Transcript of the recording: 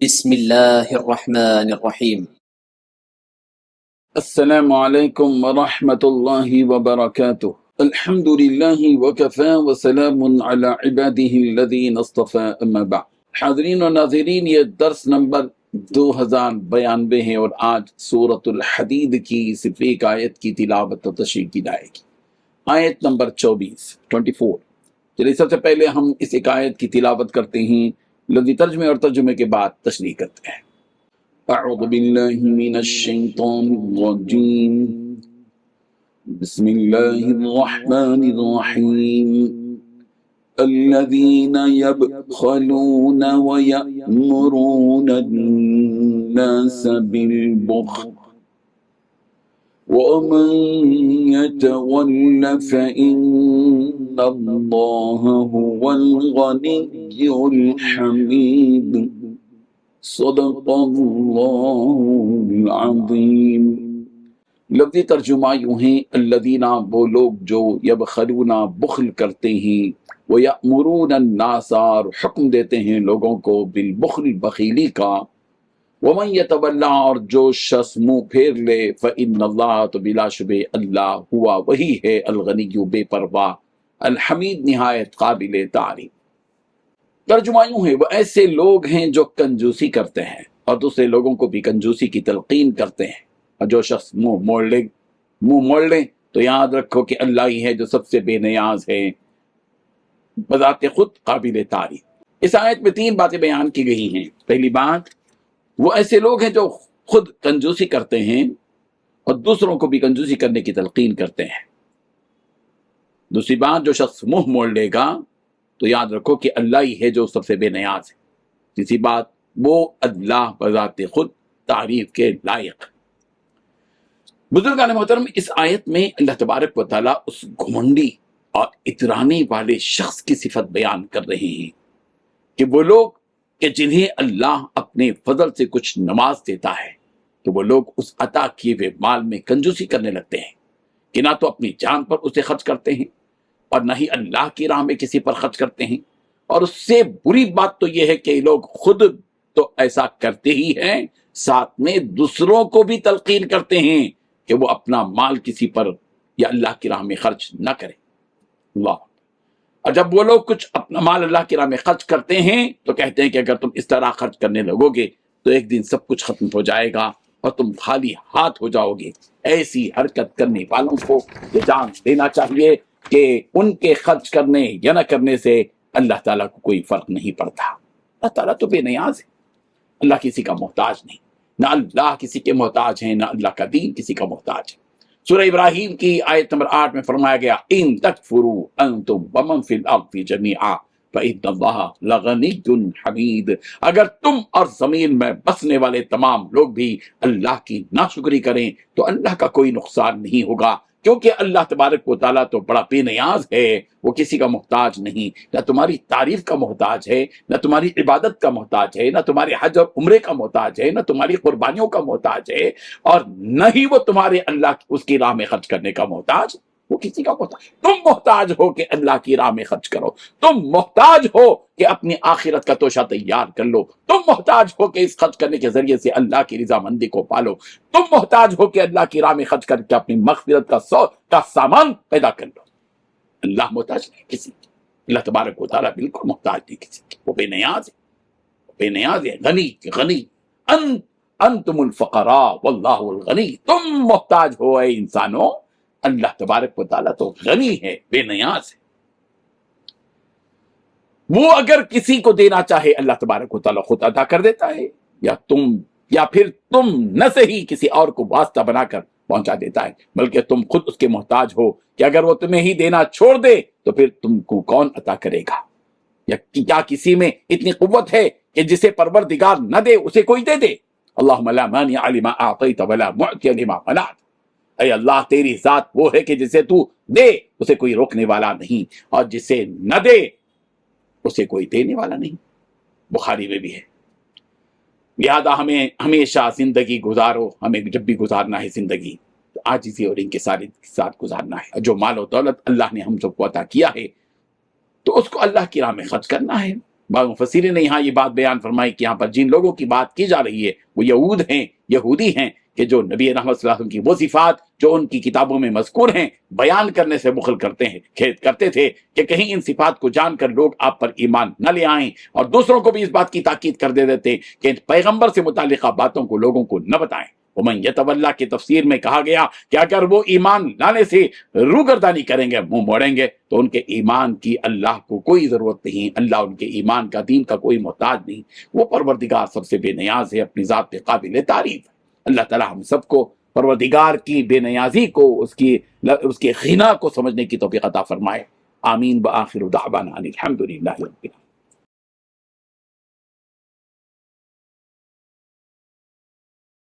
بسم الله الرحمن الرحيم. السلام علیکم ورحمۃ اللہ وبرکاتہ۔ الحمد للہ وکفى وسلام علی عباده الذین اصطفى اما بعد۔ حاضرین و ناظرین، یہ درس نمبر 2092 ہے اور آج سورۃ الحدید کی صرف ایک آیت کی تلاوت و تشریح کی جائے گی، آیت نمبر 24۔ چلیے سب سے پہلے ہم اس ایک آیت کی تلاوت کرتے ہیں، لفظی ترجمے اور ترجمے کے بعد تشریح کرتے ہیں۔ اعوذ باللہ من الشیطان الرجیم، بسم اللہ الرحمن الرحیم۔ الذین یبخلون ویأمرون الناس بالبخل ومن يتول فإن اللہ هو الغنی الحمید۔ صدق اللہ العظیم۔ لفظی ترجمہ یوں ہیں، الذین، وہ لوگ جو یبخلون، بخل کرتے ہیں، ویأمرون الناس، اور حکم دیتے ہیں لوگوں کو، بالبخل، بخیلی کا، ومن یتولا، اور جو شخص منہ پھیر لے، فإن اللہ، تو بلا شبہ اللہ، ہوا، وہی ہے، الغنی، بے پرواہ، الحمید، نہایت قابل تعریف۔ ترجمہ یوں ہے، وہ ایسے لوگ ہیں جو کنجوسی کرتے ہیں اور دوسرے لوگوں کو بھی کنجوسی کی تلقین کرتے ہیں، اور جو شخص منہ موڑ لے تو یاد رکھو کہ اللہ ہی ہے جو سب سے بے نیاز ہے، بذات خود قابل تعریف۔ اس آیت میں 3 باتیں بیان کی گئی ہیں۔ پہلی بات، وہ ایسے لوگ ہیں جو خود کنجوسی کرتے ہیں اور دوسروں کو بھی کنجوسی کرنے کی تلقین کرتے ہیں۔ دوسری بات، جو شخص منہ موڑ لے گا تو یاد رکھو کہ اللہ ہی ہے جو سب سے بے نیاز ہے۔ تیسری بات، وہ اللہ بذات خود تعریف کے لائق۔ بزرگان محترم، اس آیت میں اللہ تبارک و تعالیٰ اس گھمنڈی اور اترانے والے شخص کی صفت بیان کر رہے ہیں کہ وہ لوگ کہ جنہیں اللہ اپنے فضل سے کچھ نواز دیتا ہے تو وہ لوگ اس عطا کیے ہوئے مال میں کنجوسی کرنے لگتے ہیں، کہ نہ تو اپنی جان پر اسے خرچ کرتے ہیں اور نہ ہی اللہ کی راہ میں کسی پر خرچ کرتے ہیں۔ اور اس سے بری بات تو یہ ہے کہ یہ لوگ خود تو ایسا کرتے ہی ہیں، ساتھ میں دوسروں کو بھی تلقین کرتے ہیں کہ وہ اپنا مال کسی پر یا اللہ کی راہ میں خرچ نہ کرے۔ اللہ، اور جب وہ لوگ کچھ اپنا مال اللہ کی راہ میں خرچ کرتے ہیں تو کہتے ہیں کہ اگر تم اس طرح خرچ کرنے لگو گے تو ایک دن سب کچھ ختم ہو جائے گا اور تم خالی ہاتھ ہو جاؤ گے۔ ایسی حرکت کرنے والوں کو یہ جان دینا چاہیے کہ ان کے خرچ کرنے یا نہ کرنے سے اللہ تعالیٰ کو کوئی فرق نہیں پڑتا۔ اللہ تعالیٰ تو بے نیاز ہے، اللہ کسی کا محتاج نہیں، نہ اللہ کسی کے محتاج ہیں، نہ اللہ کا دین کسی کا محتاج ہے۔ سورہ ابراہیم کی آیت نمبر 8 میں فرمایا گیا، ان تکفروا انتم ومن فی الارض جميعا فإن اللہ لغنی حمید۔ اگر تم اور زمین میں بسنے والے تمام لوگ بھی اللہ کی ناشکری کریں تو اللہ کا کوئی نقصان نہیں ہوگا، کیونکہ اللہ تبارک و تعالیٰ تو بڑا بے نیاز ہے، وہ کسی کا محتاج نہیں، نہ تمہاری تعریف کا محتاج ہے، نہ تمہاری عبادت کا محتاج ہے، نہ تمہارے حج اور عمرے کا محتاج ہے، نہ تمہاری قربانیوں کا محتاج ہے، اور نہ ہی وہ تمہارے اللہ اس کی راہ میں خرچ کرنے کا محتاج، وہ کسی کا محتاج۔ تم محتاج ہو کہ اللہ کی راہ میں خرچ کرو، تم محتاج ہو کہ اپنی آخرت کا توشہ تیار کر لو، تم محتاج ہو کہ اس خرچ کرنے کے ذریعے سے اللہ کی رضامندی کو پالو، تم محتاج ہو کہ اللہ کی راہ میں خرچ کر کے اپنی مغفرت کا سامان پیدا کر لو۔ اللہ محتاج نہیں کسی کی، اللہ تبارک و تعالیٰ بالکل محتاج نہیں کسی کی، وہ بے نیاز ہے، بے نیاز ہے، غنی انتم الفقراء واللہ الغنی۔ تم محتاج ہو اے انسانوں، اللہ تبارک و تعالیٰ تو غنی ہے، بے نیاز ہے۔ وہ اگر کسی کو دینا چاہے اللہ تبارک و تعالیٰ خود عطا کر دیتا ہے، یا پھر تم نہ سے ہی کسی اور کو واسطہ بنا کر پہنچا دیتا ہے، بلکہ تم خود اس کے محتاج ہو کہ اگر وہ تمہیں ہی دینا چھوڑ دے تو پھر تم کو کون عطا کرے گا؟ یا کیا کسی میں اتنی قوت ہے کہ جسے پروردگار نہ دے اسے کوئی دے دے؟ اللہم لا مانع لما اعطیت ولا معطی لما منعت۔ اے اللہ، تیری ذات وہ ہے کہ جسے تو دے اسے کوئی روکنے والا نہیں، اور جسے نہ دے اسے کوئی دینے والا نہیں۔ بخاری میں بھی ہے۔ لہذا ہمیں ہمیشہ زندگی گزارو، ہمیں جب بھی گزارنا ہے زندگی تو عاجزی اور انکساری کے ساتھ گزارنا ہے۔ جو مال و دولت اللہ نے ہم سب کو عطا کیا ہے تو اس کو اللہ کی راہ میں خرچ کرنا ہے، بعض مفسرین نے یہاں یہ بات بیان فرمائی کہ یہاں پر جن لوگوں کی بات کی جا رہی ہے وہ یہود ہیں، یہودی ہیں، کہ جو نبی رحمت صلی اللہ علیہ وسلم کی وہ صفات جو ان کی کتابوں میں مذکور ہیں بیان کرنے سے بخل کرتے تھے کہ کہیں ان صفات کو جان کر لوگ آپ پر ایمان نہ لے آئیں، اور دوسروں کو بھی اس بات کی تاکید کر دیتے کہ پیغمبر سے متعلقہ باتوں کو لوگوں کو نہ بتائیں۔ ومن یتولا کی تفسیر میں کہا گیا کہ اگر وہ ایمان لانے سے روگردانی کریں گے، منہ موڑیں گے، تو ان کے ایمان کی اللہ کو کوئی ضرورت نہیں، اللہ ان کے ایمان کا، دین کا کوئی محتاج نہیں، وہ پروردگار سب سے بے نیاز ہے، اپنی ذات پہ قابل تعریف ہے۔ اللہ تعالی ہم سب کو پروردگار کی بے نیازی کو، اس کی غنا کو سمجھنے کی توفیق عطا فرمائے۔ آمین۔ وآخر دعوانا ان الحمد للہ رب العالمین۔